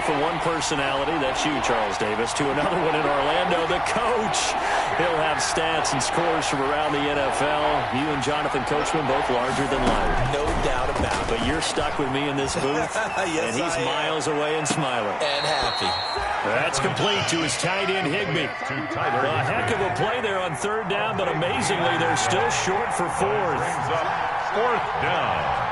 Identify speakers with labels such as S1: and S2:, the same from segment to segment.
S1: from one personality, that's you, Charles Davis, to another one in Orlando, the coach. He'll have stats and scores from around the NFL. You and Jonathan Coachman both larger than life.
S2: No doubt about it.
S1: But you're stuck with me in this booth,
S2: yes,
S1: and he's miles away and smiling.
S2: And happy.
S1: That's complete to his tight end, Higbee. A heck of a play there on third down, but amazingly, they're still short for fourth.
S3: Fourth down.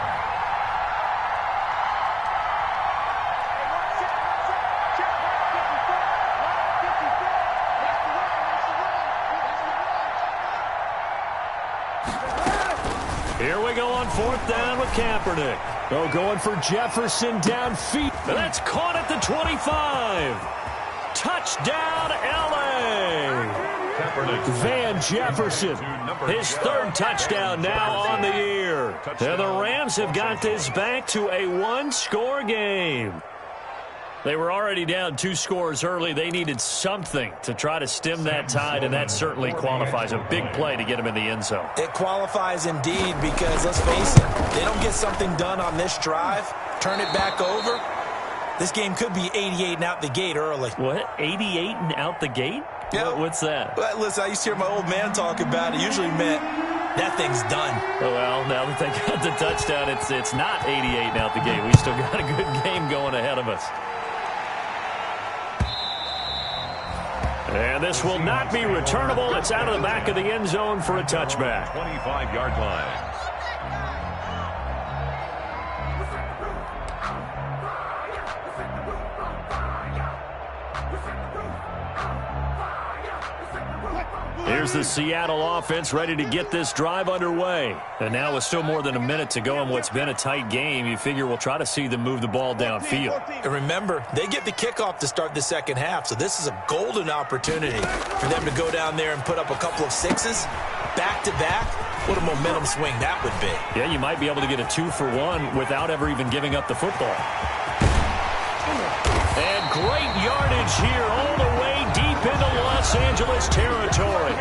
S1: Here we go on fourth down with Kaepernick. Oh, going for Jefferson downfield. That's caught at the 25. Touchdown, L.A. Van Jefferson, his third touchdown now on the year. And the Rams have got this back to a one-score game. They were already down 2 scores early. They needed something to try to stem that tide, and that certainly qualifies. A big play to get them in the end zone.
S2: It qualifies indeed because, let's face it, they don't get something done on this drive, turn it back over, this game could be 88 and out the gate early.
S1: What? 88 and out the gate?
S2: Yeah.
S1: What's that?
S2: Well, listen, I used to hear my old man talk about it. Usually meant that thing's done.
S1: Oh, well, now that they got the touchdown, it's not 88 and out the gate. We still got a good game going ahead of us. And this will not be returnable. It's out of the back of the end zone for a touchback.
S3: 25-yard line.
S1: Here's the Seattle offense ready to get this drive underway. And now with still more than a minute to go in what's been a tight game, you figure we'll try to see them move the ball downfield.
S2: And remember, they get the kickoff to start the second half, so this is a golden opportunity for them to go down there and put up a couple of sixes back-to-back. What a momentum swing that would be.
S1: Yeah, you might be able to get a 2-for-1 without ever even giving up the football. And great yardage here all the way deep into Los Angeles territory.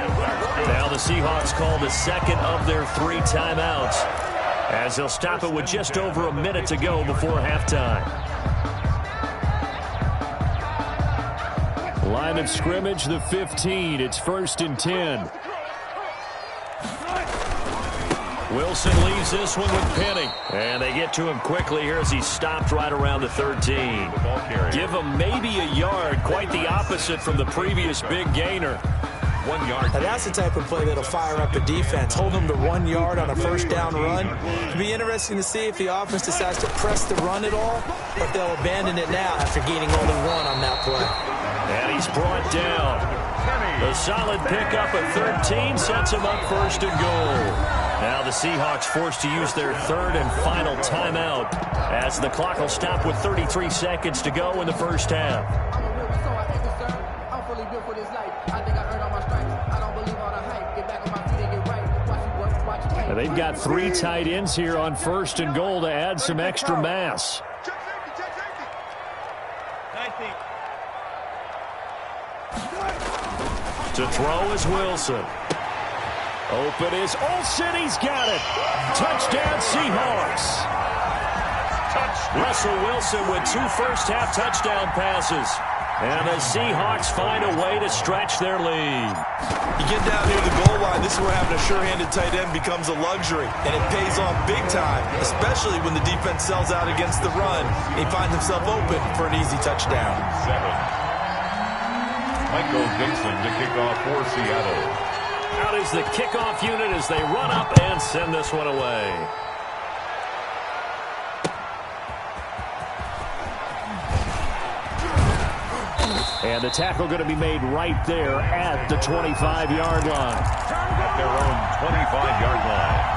S1: Now the Seahawks call the second of their 3 timeouts as they'll stop it with just over a minute to go before halftime. Line of scrimmage, the 15. It's 1st and 10. Wilson leaves this one with Penny. And they get to him quickly here as he's stopped right around the 13. Give him maybe a yard, quite the opposite from the previous big gainer.
S3: 1 yard.
S2: Now that's the type of play that'll fire up a defense. Hold them to 1 yard on a first down run. It'll be interesting to see if the offense decides to press the run at all, or if they'll abandon it now after gaining only 1 on that play.
S1: And he's brought down. A solid pickup at 13 sets him up 1st and goal. Now the Seahawks forced to use their 3rd and final timeout as the clock will stop with 33 seconds to go in the first half. They've got 3 tight ends here on 1st and goal to add some extra mass. To throw is Wilson. Open is Olsen. He's got it. Touchdown, Seahawks. Russell Wilson with 2 first-half touchdown passes. And the Seahawks find a way to stretch their lead.
S2: You get down near the goal line, this is where having a sure-handed tight end becomes a luxury. And it pays off big time, especially when the defense sells out against the run. He finds himself open for an easy touchdown.
S3: 7. Michael Dixon to kick off for Seattle.
S1: Out is the kickoff unit as they run up and send this one away. And the tackle going to be made right there at the 25-yard line.
S3: At their own 25-yard line.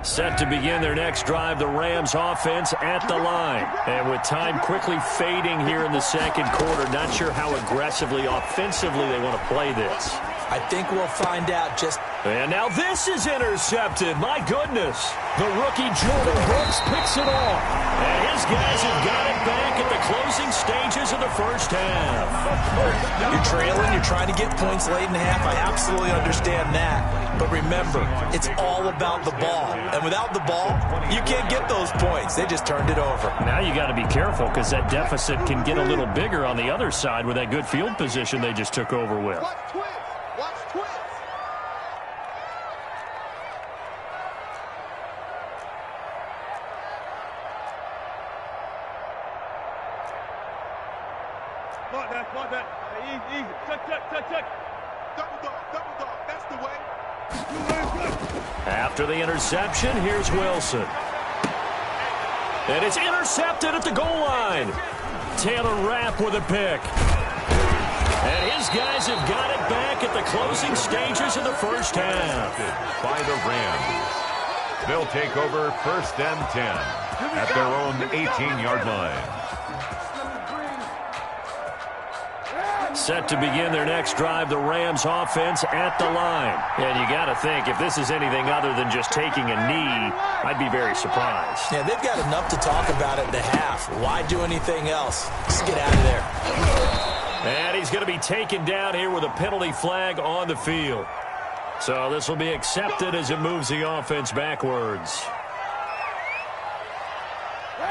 S1: Set to begin their next drive, the Rams offense at the line. And with time quickly fading here in the second quarter, not sure how aggressively, offensively they want to play this.
S2: I think we'll find out just...
S1: And now this is intercepted. My goodness. The rookie Jordan Brooks picks it off. And his guys have got it back at the closing stages of the first half.
S2: You're trailing. You're trying to get points late in the half. I absolutely understand that. But remember, it's all about the ball. And without the ball, you can't get those points. They just turned it over.
S1: Now you got to be careful because that deficit can get a little bigger on the other side with that good field position they just took over with. After the interception, here's Wilson. And it's intercepted at the goal line. Taylor Rapp with a pick. And his guys have got it back at the closing stages of the first half.
S3: By the Rams. They'll take over 1st and 10 at their own 18-yard line.
S1: Set to begin their next drive, the Rams offense at the line. And you got to think, if this is anything other than just taking a knee, I'd be very surprised.
S2: Yeah, they've got enough to talk about at the half. Why do anything else? Just get out of there.
S1: And he's going to be taken down here with a penalty flag on the field. So this will be accepted as it moves the offense backwards.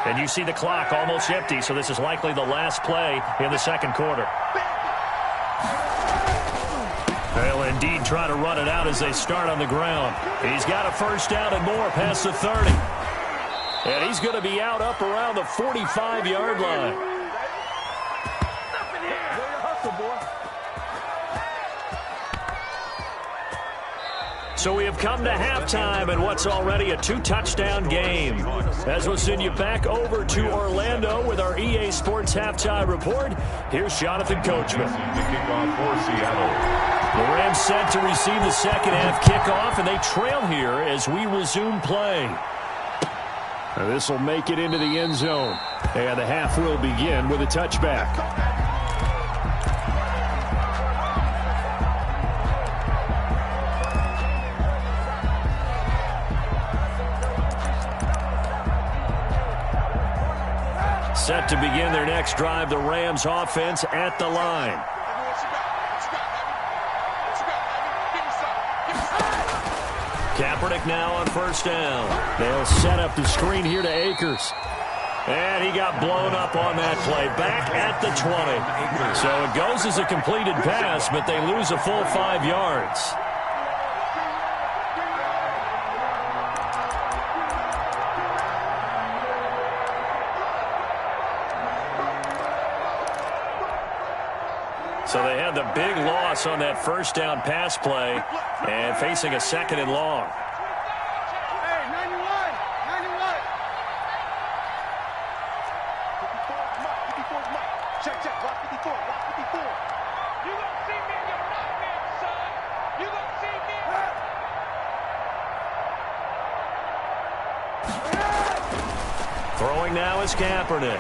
S1: And you see the clock almost empty, so this is likely the last play in the second quarter. They'll indeed try to run it out as they start on the ground. He's got a first down and more past the 30. And he's going to be out up around the 45-yard line. So we have come to halftime in what's already a 2-touchdown game. As we'll send you back over to Orlando with our EA Sports Halftime Report, here's Jonathan Coachman.
S3: The kickoff for Seattle.
S1: The Rams set to receive the second half kickoff, and they trail here as we resume play. This will make it into the end zone, and the half will begin with a touchback. Set to begin their next drive, the Rams offense at the line. Kaepernick now on first down. They'll set up the screen here to Akers. And he got blown up on that play. Back at the 20. So it goes as a completed pass, but they lose a full 5 yards. So they had the big loss on that first down pass play and facing a second and long.
S4: Hey, 91. Check, block 54. You gonna see me in your right man, son. You gonna see me.
S1: Throwing now is Kaepernick.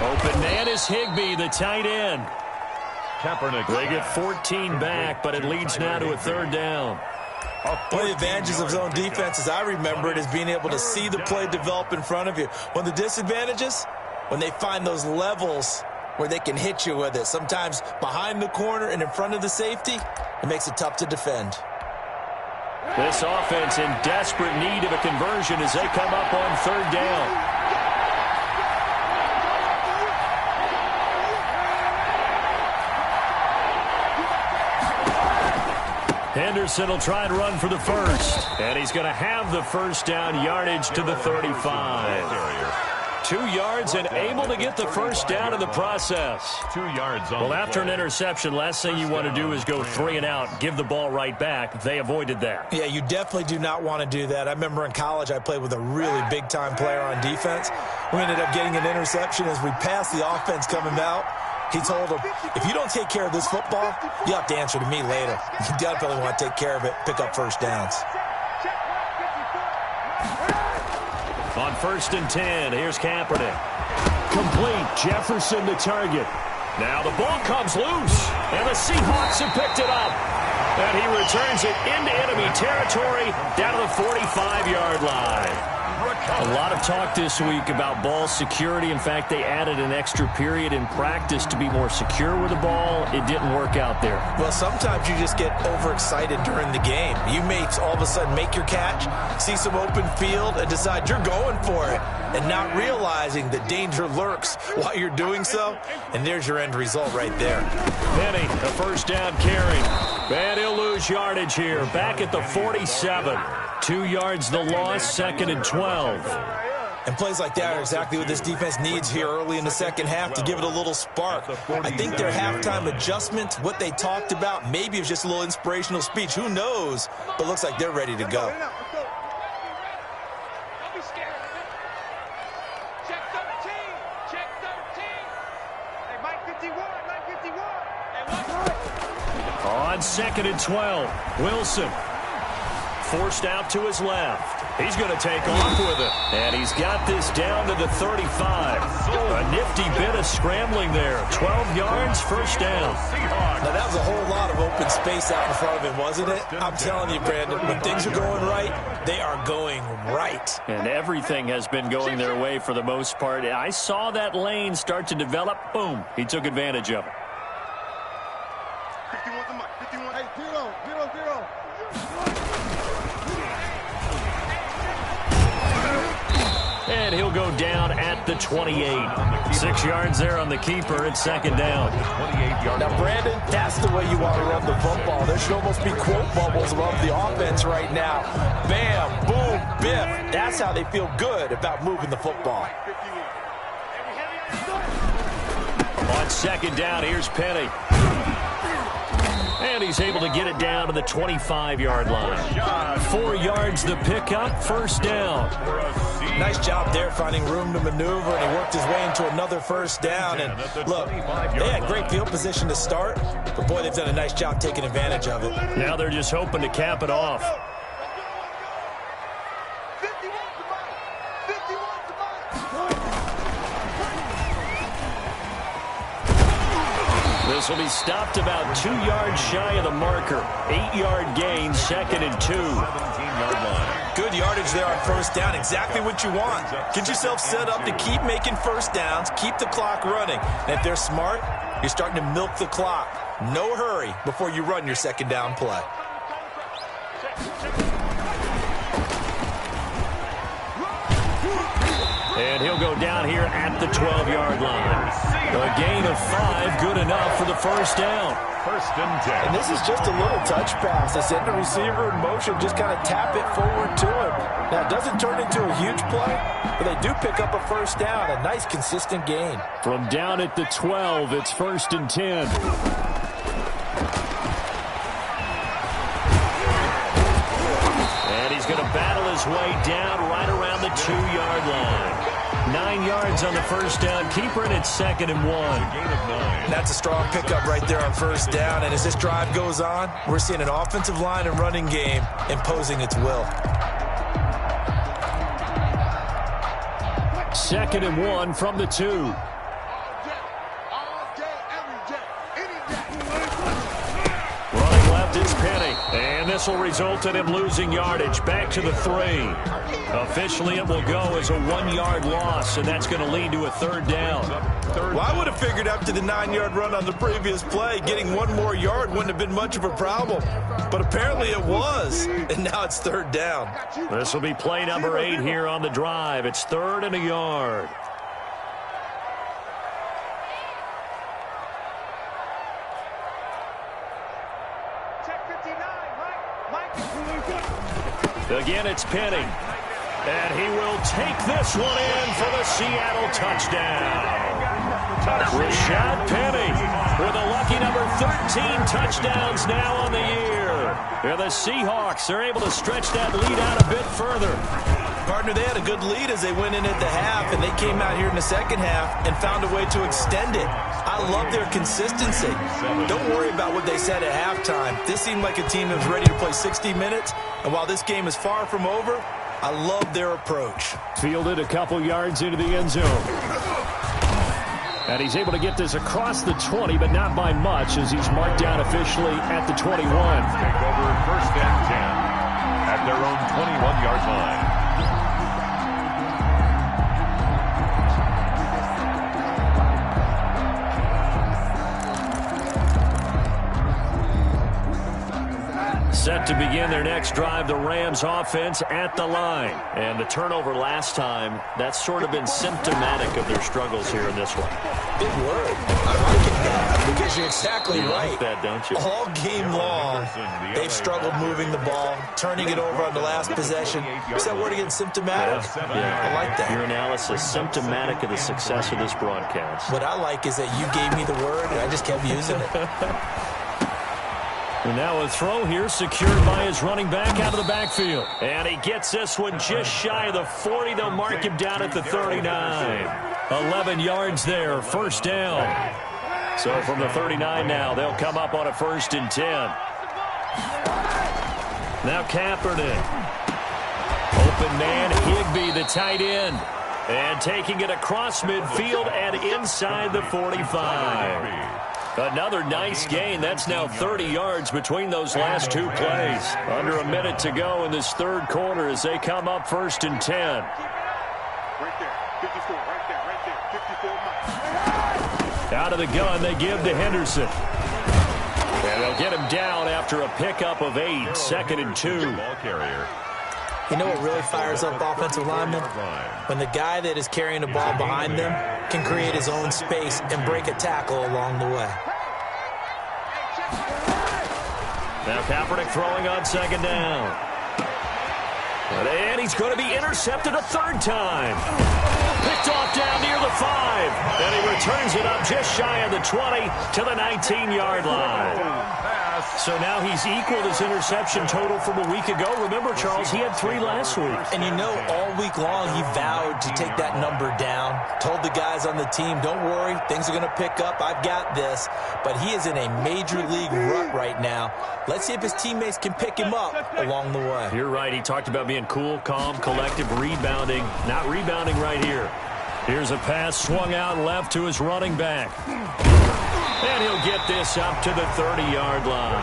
S1: Open man is Higbee, the tight end.
S3: Kaepernick.
S1: They get 14 back, but it leads now to a third down.
S2: One of the advantages of zone defense, as I remember it, is being able to see the play develop in front of you. One of the disadvantages, when they find those levels where they can hit you with it, sometimes behind the corner and in front of the safety, it makes it tough to defend.
S1: This offense in desperate need of a conversion as they come up on third down. Henderson will try and run for the first. And he's going to have the first down, yardage to the 35. 2 yards and able to get the first down in the process.
S3: 2 yards on
S1: Well,
S3: the
S1: after an
S3: play.
S1: interception, last thing you want to do is go 3 and out, give the ball right back. They avoided that.
S2: Yeah, you definitely do not want to do that. I remember in college I played with a really big-time player on defense. We ended up getting an interception as we passed the offense coming out. He told him, if you don't take care of this football, you have to answer to me later. You definitely want to take care of it, pick up first downs.
S1: On 1st and 10, here's Kaepernick. Complete. Jefferson the target. Now the ball comes loose, and the Seahawks have picked it up. And he returns it into enemy territory down to the 45-yard line. A lot of talk this week about ball security. In fact, they added an extra period in practice to be more secure with the ball. It didn't work out there.
S2: Well, sometimes you just get overexcited during the game. You may all of a sudden make your catch, see some open field, and decide you're going for it, and not realizing the danger lurks while you're doing so. And there's your end result right there.
S1: Penny, a first down carry. And he'll lose yardage here. Back at the 47. 2 yards the loss, 2nd and 12.
S2: And plays like that are exactly what this defense needs here early in the second half to give it a little spark. I think their halftime adjustment, what they talked about, maybe it was just a little inspirational speech. Who knows? But looks like they're ready to go.
S4: Don't be scared. Check 13. Check 13. Hey, Mike 51. Mike 51. Hey,
S1: On 2nd and 12, Wilson forced out to his left. He's going to take off with it. And he's got this down to the 35. A nifty bit of scrambling there. 12 yards, first down.
S2: Now, that was a whole lot of open space out in front of him, wasn't it? I'm telling you, Brandon, when things are going right, they are going right.
S1: And everything has been going their way for the most part. I saw that lane start to develop. Boom. He took advantage of it.
S4: 51 to Mike. 51. Hey, 0.
S1: And he'll go down at the 28. 6 yards there on the keeper. It's 2nd down.
S2: Now, Brandon, that's the way you want to run the football. There should almost be quote bubbles above the offense right now. Bam, boom, biff. That's how they feel good about moving the football.
S1: On 2nd down, here's Penny. And he's able to get it down to the 25-yard line. 4 yards the pickup, first down.
S2: Nice job there finding room to maneuver, and he worked his way into another first down. And look, they had great field position to start, but boy, they've done a nice job taking advantage of it.
S1: Now they're just hoping to cap it off.
S4: 51 to Mike. 51 to Mike.
S1: This will be stopped about 2 yards shy of the marker. 8-yard gain, 2nd and 2.
S3: 17-yard line.
S2: Good yardage there on first down. Exactly what you want. Get yourself set up to keep making first downs, keep the clock running. And if they're smart, you're starting to milk the clock. No hurry before you run your second down play.
S1: And he'll go down here at the 12-yard line. A gain of 5, good enough for the first down.
S3: 1st and 10.
S2: And this is just a little touch pass. They send the receiver in motion, just kind of tap it forward to him. Now, it doesn't turn into a huge play, but they do pick up a first down, a nice, consistent gain.
S1: From down at the 12, it's 1st and 10. And he's going to battle his way down right around the 2-yard line. 9 yards on the first down. Keeper, and it's 2nd and 1.
S3: Gain of 9.
S2: That's a strong pickup right there on first down. And as this drive goes on, we're seeing an offensive line and running game imposing its will.
S1: 2nd and 1 from the 2.
S4: All day, every day, any day.
S1: Running left is Penny. And this will result in him losing yardage. Back to the 3. Officially, it will go as a 1-yard loss, and that's going to lead to a 3rd down.
S2: Well, I would have figured after the 9-yard run on the previous play, getting 1 more yard wouldn't have been much of a problem. But apparently it was, and now it's 3rd down.
S1: This will be play number 8 here on the drive. It's 3rd and a yard.
S4: Check 59, Mike.
S1: Again, it's Penny. And he will take this one in for the Seattle touchdown. Rashad Penny with a lucky number 13 touchdowns now on the year. And the Seahawks are able to stretch that lead out a bit further.
S2: Partner, they had a good lead as they went in at the half, and they came out here in the second half and found a way to extend it. I love their consistency. Don't worry about what they said at halftime. This seemed like a team that was ready to play 60 minutes, and while this game is far from over, I love their approach.
S1: Fielded a couple yards into the end zone. And he's able to get this across the 20, but not by much, as he's marked down officially at the 21.
S3: Take over 1st and 10 at their own 21-yard line.
S1: Set to begin their next drive, the Rams offense at the line. And the turnover last time, that's sort of been symptomatic of their struggles here in this one.
S2: Big word. I like it, guys, because you're exactly right.
S1: Like that, don't you?
S2: All game long, they've struggled moving the ball, turning it over on the last possession. What's that word again, symptomatic?
S1: Yeah.
S2: I like that.
S1: Your analysis, symptomatic of the success of this broadcast.
S2: What I like is that you gave me the word, and I just kept using it.
S1: And now a throw here secured by his running back out of the backfield. And he gets this one just shy of the 40. They'll mark him down at the 39. 11 yards there, 1st down. So from the 39 now, they'll come up on a 1st and 10. Now Kaepernick. Open man, Higbee, the tight end. And taking it across midfield and inside the 45. Another nice gain. That's now 30 yards between those last two plays. Under a minute to go in this 3rd quarter as they come up 1st and 10.
S4: Right there. 54. Right there. 54 miles.
S1: Out of the gun, they give to Henderson. And they'll get him down after a pickup of 8. 2nd and 2.
S3: Ball carrier.
S2: You know what really fires up offensive linemen? When the guy that is carrying the ball behind them can create his own space and break a tackle along the way.
S1: Now Kaepernick throwing on 2nd down. And he's going to be intercepted a 3rd time. Picked off down near the 5. And he returns it up just shy of the 20 to the 19-yard line. So now he's equaled his interception total from a week ago. Remember, Charles, he had 3 last week.
S2: And you know, all week long he vowed to take that number down. Told the guys on the team, don't worry, things are going to pick up. I've got this. But he is in a major league rut right now. Let's see if his teammates can pick him up along the way.
S1: You're right. He talked about being cool, calm, collective, rebounding. Not rebounding right here. Here's a pass swung out left to his running back. And he'll get this up to the 30-yard line.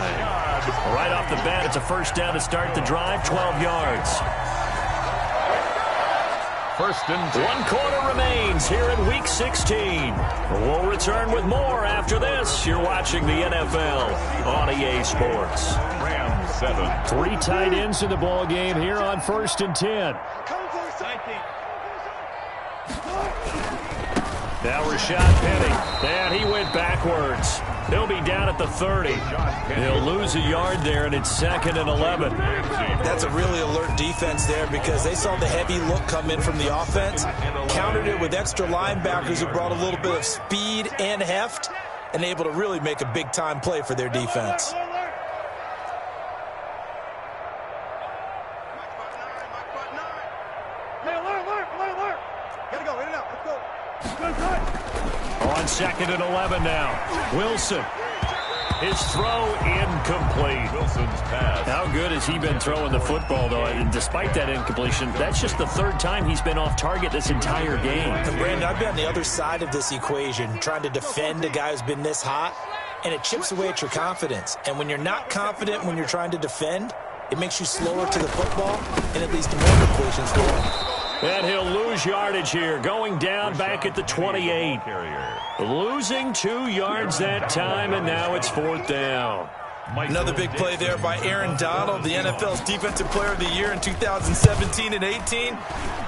S1: Right off the bat, it's a 1st down to start the drive, 12 yards.
S3: 1st and 10.
S1: 1 quarter remains here in Week 16. We'll return with more after this. You're watching the NFL on EA Sports.
S3: Rams 7.
S1: 3 tight ends in the ball game here on 1st and 10. Now Rashad Penny, and he went backwards. He'll be down at the 30. He'll lose a yard there, and it's 2nd and 11.
S2: That's a really alert defense there because they saw the heavy look come in from the offense, countered it with extra linebackers who brought a little bit of speed and heft, and able to really make a big-time play for their defense.
S1: On 2nd and 11 now. Wilson. His throw incomplete.
S3: Wilson's pass.
S1: How good has he been throwing the football, though? And despite that incompletion, that's just the 3rd time he's been off target this entire game.
S2: And Brandon, I've been on the other side of this equation, trying to defend a guy who's been this hot, and it chips away at your confidence. And when you're not confident when you're trying to defend, it makes you slower to the football, and it leads to more completions going.
S1: And he'll lose yardage here, going down back at the 28. Losing 2 yards that time, and now it's 4th down.
S2: Another big play there by Aaron Donald, the NFL's Defensive Player of the Year in 2017 and 18.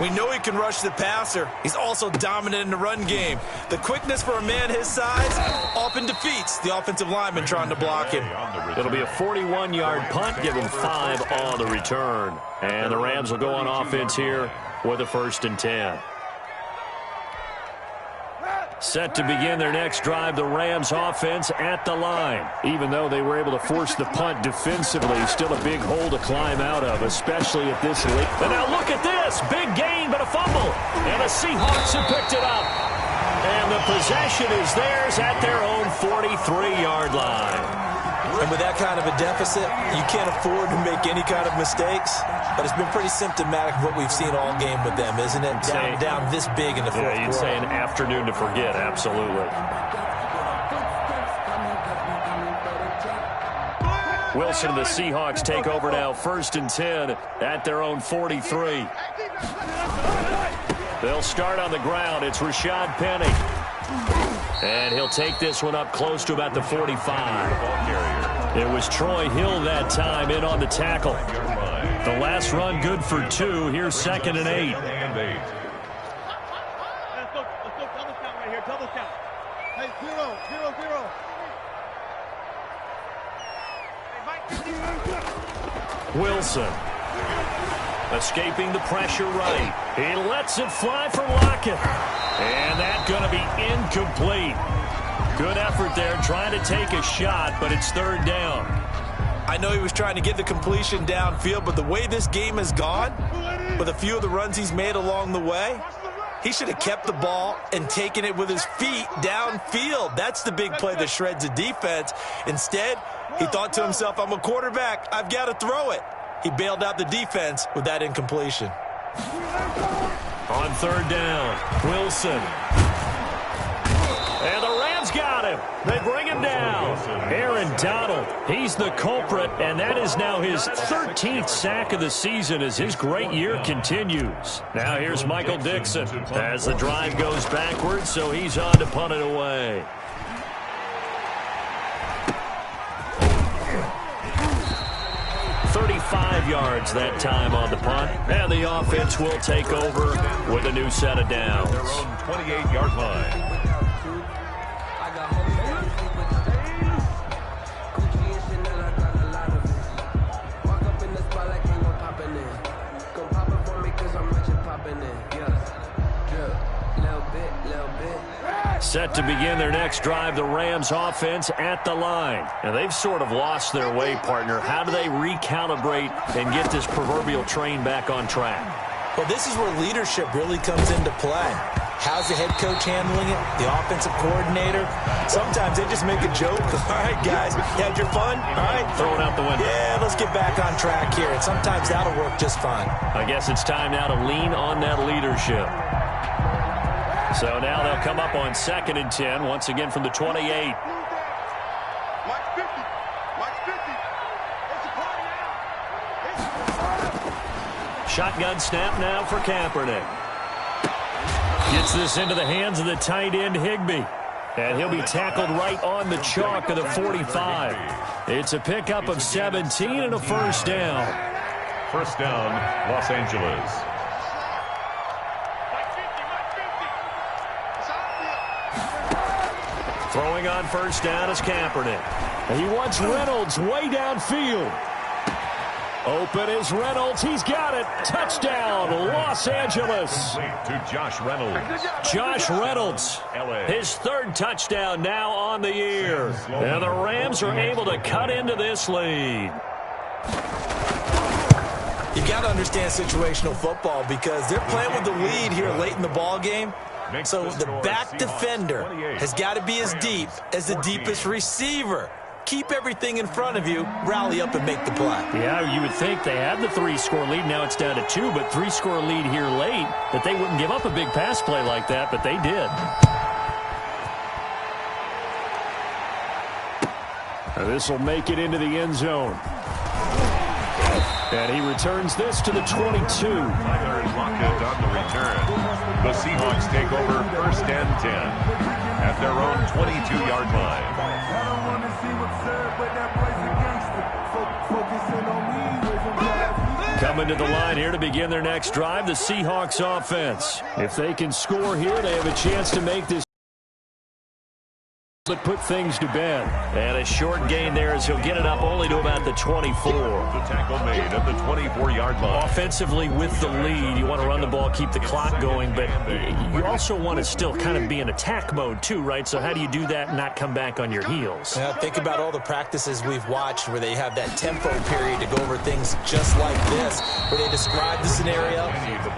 S2: We know he can rush the passer. He's also dominant in the run game. The quickness for a man his size often defeats the offensive lineman trying to block him.
S1: It'll be a 41-yard punt, give him 5 on the return. And the Rams will go on offense here with a 1st and 10. Set to begin their next drive, the Rams offense at the line. Even though they were able to force the punt defensively, still a big hole to climb out of, especially at this late. And now look at this. Big gain, but a fumble. And the Seahawks have picked it up. And the possession is theirs at their own 43-yard line.
S2: And with that kind of a deficit, you can't afford to make any kind of mistakes. But it's been pretty symptomatic of what we've seen all game with them, isn't it? Down this big in the fourth quarter.
S1: Yeah, you'd say an afternoon to forget, absolutely. Wilson and the Seahawks take over now, 1st and 10 at their own 43. They'll start on the ground. It's Rashad Penny. And he'll take this one up close to about the 45. It was Troy Hill that time in on the tackle. The last run good for 2. Here's 2nd and 8.
S4: Let's go double count right here. Double count. Hey, 0, 0, 0.
S1: Wilson. Escaping the pressure right. He lets it fly for Lockett. And that's going to be incomplete. Good effort there trying to take a shot, but it's 3rd down.
S2: I know he was trying to get the completion downfield, but the way this game has gone, with a few of the runs he's made along the way, he should have kept the ball and taken it with his feet downfield. That's the big play that shreds a defense. Instead, he thought to himself, I'm a quarterback. I've got to throw it. He bailed out the defense with that incompletion.
S1: On 3rd down, Wilson. And the Rams got him. They bring him down. Aaron Donald, he's the culprit, and that is now his 13th sack of the season as his great year continues. Now here's Michael Dixon as the drive goes backwards, so he's on to punt it away. Yards that time on the punt, and the offense will take over with a new set of downs.
S3: Their own 28-yard line.
S1: Set to begin their next drive, the Rams offense at the line. And they've sort of lost their way, partner. How do they recalibrate and get this proverbial train back on track?
S2: Well, this is where leadership really comes into play. How's the head coach handling it? The offensive coordinator? Sometimes they just make a joke. All right, guys, you had your fun? All right.
S1: Throw it out the window.
S2: Yeah, let's get back on track here. And sometimes that'll work just fine.
S1: I guess it's time now to lean on that leadership. So now they'll come up on 2nd and 10, once again from the 28.
S4: Mike 50. Mike 50. It's a party now.
S1: Shotgun snap now for Kaepernick. Gets this into the hands of the tight end, Higbee. And he'll be tackled right on the chalk of the 45. It's a pickup of 17 and a 1st down.
S3: 1st down, Los Angeles.
S1: Throwing on 1st down is Kaepernick. And he wants Reynolds way downfield. Open is Reynolds. He's got it. Touchdown, Los Angeles.
S3: To Josh Reynolds.
S1: Josh Reynolds, his 3rd touchdown now on the year. And the Rams are able to cut into this lead.
S2: You've got to understand situational football because they're playing with the lead here late in the ball game. So the back defender has got to be as deep as the deepest receiver. Keep everything in front of you, rally up and make the play.
S1: Yeah, you would think they had the 3-score lead. Now it's down to 2, but 3-score lead here late, that they wouldn't give up a big pass play like that, but they did. This will make it into the end zone. And he returns this to the 22.
S3: Tyler Lockett on the return. The Seahawks take over 1st and 10 at their own 22-yard line.
S1: Coming to the line here to begin their next drive, the Seahawks offense. If they can score here, they have a chance to make this but put things to bed. And a short gain there as he'll get it up only to about the 24.
S3: The tackle made at the 24-yard line.
S1: Offensively with the lead, you want to run the ball, keep the clock going, but you also want to still kind of be in attack mode too, right? So how do you do that and not come back on your heels?
S2: Now, think about all the practices we've watched where they have that tempo period to go over things just like this, where they describe the scenario,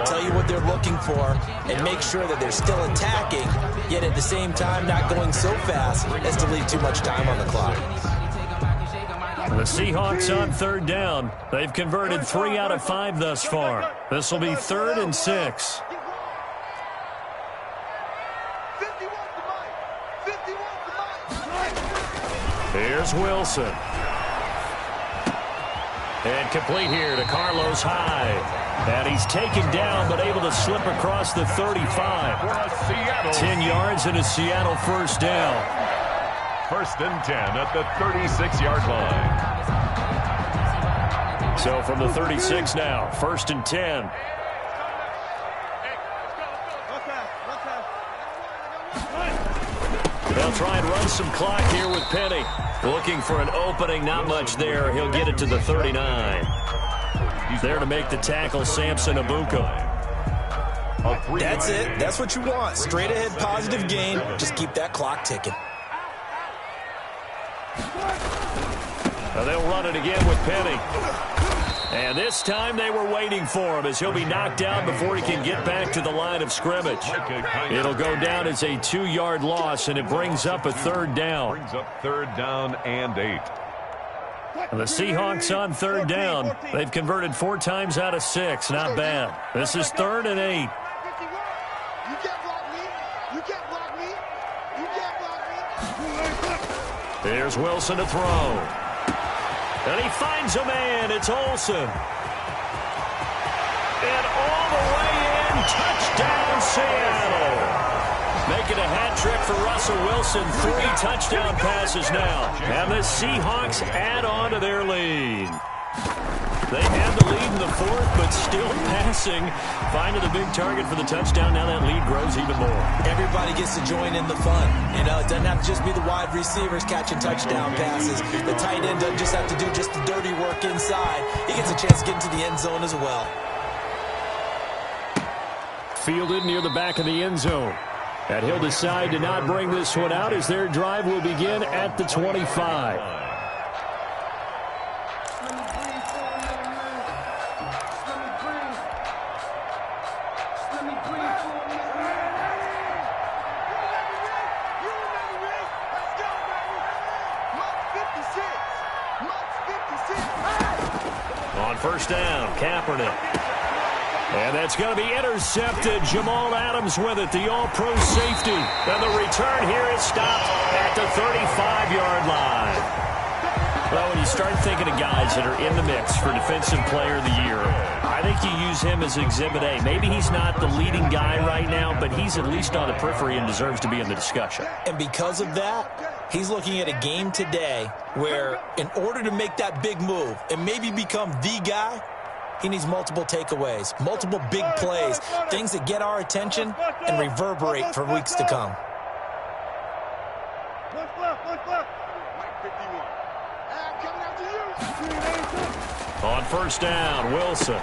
S2: tell you what they're looking for, and make sure that they're still attacking, yet at the same time not going so fast as to leave too much time on the clock.
S1: The Seahawks on third down. They've converted 3 out of 5 thus far. This will be 3rd and 6. Here's Wilson. And complete here to Carlos Hyde. And he's taken down but able to slip across the 35. 10 yards and a Seattle first down.
S3: 1st and 10 at the 36-yard line.
S1: So from the 36 now, 1st and 10. They'll try and run some clock here with Penny. Looking for an opening, not much there. He'll get it to the 39. He's there to make the tackle, Samson Abuka.
S2: That's it. That's what you want. Straight ahead positive gain. Just keep that clock ticking.
S1: Now they'll run it again with Penny. And this time they were waiting for him as he'll be knocked down before he can get back to the line of scrimmage. It'll go down as a 2-yard loss, and it brings up a 3rd down.
S3: Brings up 3rd down and 8.
S1: And the Seahawks on 3rd down. They've converted 4 times out of 6. Not bad. This is 3rd and 8.
S4: You can't block me. You can't block me. You can't block me.
S1: Here's Wilson to throw. And he finds a man. It's Olsen. And all the way in. Touchdown, Seattle. Making a hat trick for Russell Wilson. 3 touchdown passes now. And the Seahawks add on to their lead. They had the lead in the 4th, but still passing. Finding the big target for the touchdown. Now that lead grows even more.
S2: Everybody gets to join in the fun. You know, it doesn't have to just be the wide receivers catching touchdown passes. The tight end doesn't just have to do just the dirty work inside. He gets a chance to get into the end zone as well.
S1: Fielded near the back of the end zone. And he'll decide to not bring this one out as their drive will begin at the 25. On 1st down, Kaepernick. And that's going to be intercepted. Jamal Adams with it, the all-pro safety. And the return here is stopped at the 35-yard line. Well, when you start thinking of guys that are in the mix for Defensive Player of the Year, I think you use him as Exhibit A. Maybe he's not the leading guy right now, but he's at least on the periphery and deserves to be in the discussion.
S2: And because of that, he's looking at a game today where in order to make that big move and maybe become the guy, he needs multiple takeaways, multiple big plays, things that get our attention and reverberate for weeks to come.
S1: On 1st down, Wilson.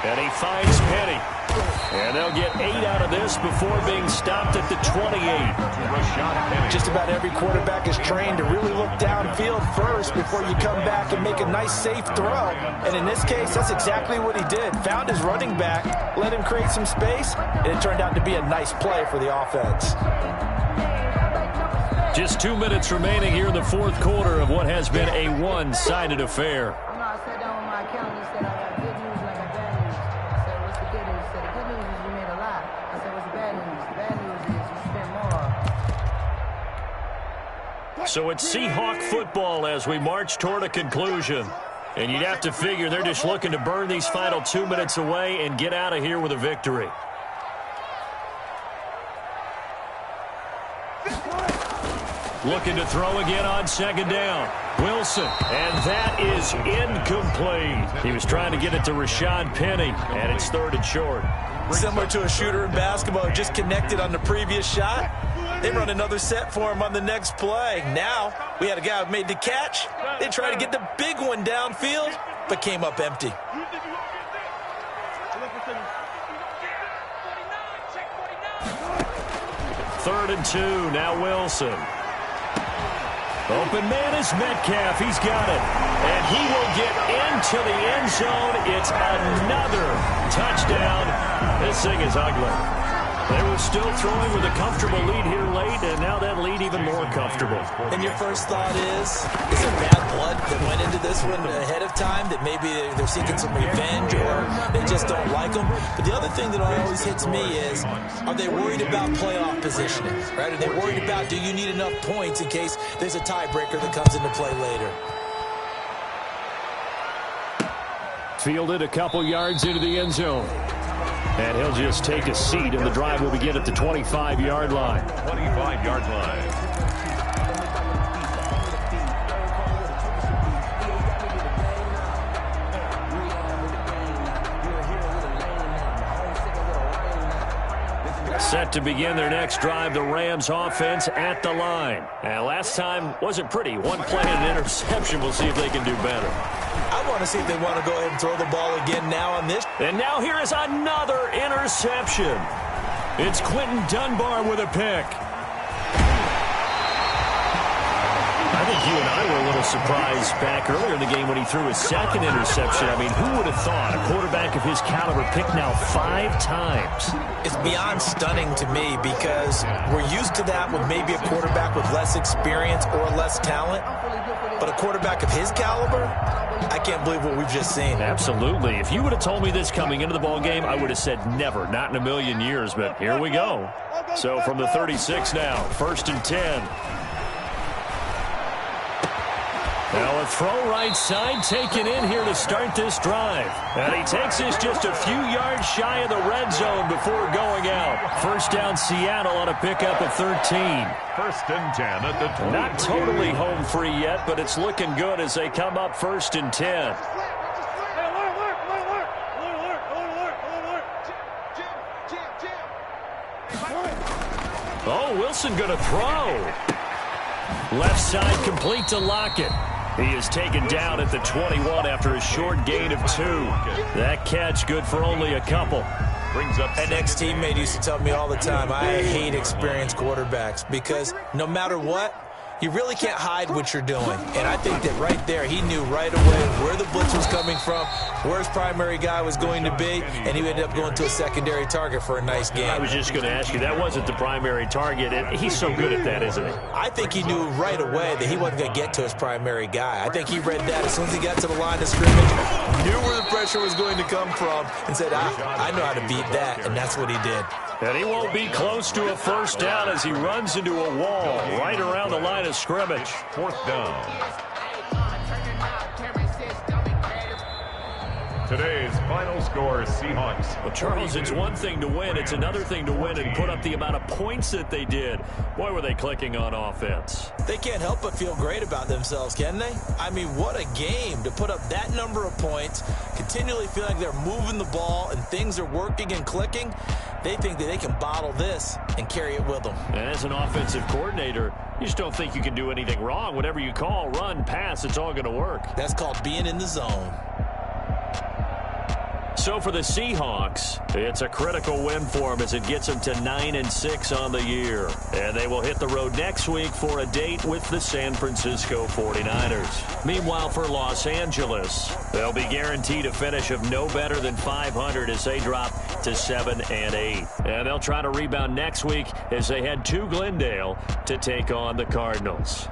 S1: And he finds Penny. And they'll get 8 out of this before being stopped at the 28.
S2: Just about every quarterback is trained to really look downfield first before you come back and make a nice, safe throw. And in this case, that's exactly what he did. Found his running back, let him create some space, and it turned out to be a nice play for the offense.
S1: Just 2 minutes remaining here in the 4th quarter of what has been a one-sided affair.
S5: I sat down with my accountant and said I got good news and I got bad news. I said, what's the good news? He said, the good news is you made a lot. I said, what's the bad news? The bad news is you spent more.
S1: So it's Seahawk football as we march toward a conclusion. And you'd have to figure they're just looking to burn these final 2 minutes away and get out of here with a victory. Looking to throw again on 2nd down. Wilson, and that is incomplete. He was trying to get it to Rashad Penny, and it's 3rd and short.
S2: Similar to a shooter in basketball, just connected on the previous shot. They run another set for him on the next play. Now, we had a guy who made the catch. They tried to get the big one downfield, but came up empty.
S1: 3rd and 2, now Wilson. Open man is Metcalf. He's got it. And he will get into the end zone. It's another touchdown. This thing is ugly. They were still throwing with a comfortable lead here late, and now that lead even more comfortable.
S2: And your first thought is there bad blood that went into this one ahead of time, that maybe they're seeking some revenge or they just don't like them? But the other thing that always hits me is, are they worried about playoff positioning? Right? Are they worried about, do you need enough points in case there's a tiebreaker that comes into play later?
S1: Fielded a couple yards into the end zone. And he'll just take a seat, and the drive will begin at the 25-yard line.
S3: 25-yard line.
S1: Set to begin their next drive, the Rams offense at the line. And last time wasn't pretty. One play and an interception. We'll see if they can do better.
S2: I want to see if they want to go ahead and throw the ball again now on this.
S1: And now here is another interception. It's Quentin Dunbar with a pick. I think you and I were a little surprised back earlier in the game when he threw his second interception. I mean, who would have thought a quarterback of his caliber picked now 5 times?
S2: It's beyond stunning to me because we're used to that with maybe a quarterback with less experience or less talent. But a quarterback of his caliber, I can't believe what we've just seen.
S1: Absolutely. If you would have told me this coming into the ball game, I would have said never, not in a million years. But here we go. So from the 36 now, 1st and 10. Now a throw right side taken in here to start this drive. And he takes this just a few yards shy of the red zone before going out. First down Seattle on a pickup of 13.
S3: 1st and 10 at the 20.
S1: Not totally home free yet, but it's looking good as they come up 1st and 10. Oh, Wilson going to throw. Left side complete to Lockett. He is taken down at the 21 after a short gain of 2. That catch good for only a couple.
S3: Brings up
S2: an ex-teammate used to tell me all the time, I hate experienced quarterbacks because no matter what, you really can't hide what you're doing. And I think that right there, he knew right away where the blitz was coming from, where his primary guy was going to be, and he ended up going to a secondary target for a nice game.
S1: I was just going to ask you, that wasn't the primary target, and he's so good at that, isn't he?
S2: I think he knew right away that he wasn't going to get to his primary guy. I think he read that as soon as he got to the line of scrimmage, knew where the pressure was going to come from, and said, I know how to beat that, and that's what he did.
S1: And he won't be close to a first down as he runs into a wall right around the line of scrimmage.
S3: 4th down. Today's final score, Seahawks.
S1: Well, Charles, it's one thing to win. It's another thing to win and put up the amount of points that they did. Boy, were they clicking on offense.
S2: They can't help but feel great about themselves, can they? I mean, what a game to put up that number of points, continually feel like they're moving the ball and things are working and clicking. They think that they can bottle this and carry it with them.
S1: And as an offensive coordinator, you just don't think you can do anything wrong. Whatever you call, run, pass, it's all going to work.
S2: That's called being in the zone.
S1: So for the Seahawks, it's a critical win for them as it gets them to 9-6 on the year. And they will hit the road next week for a date with the San Francisco 49ers. Meanwhile, for Los Angeles, they'll be guaranteed a finish of no better than 500 as they drop to 7-8. And they'll try to rebound next week as they head to Glendale to take on the Cardinals.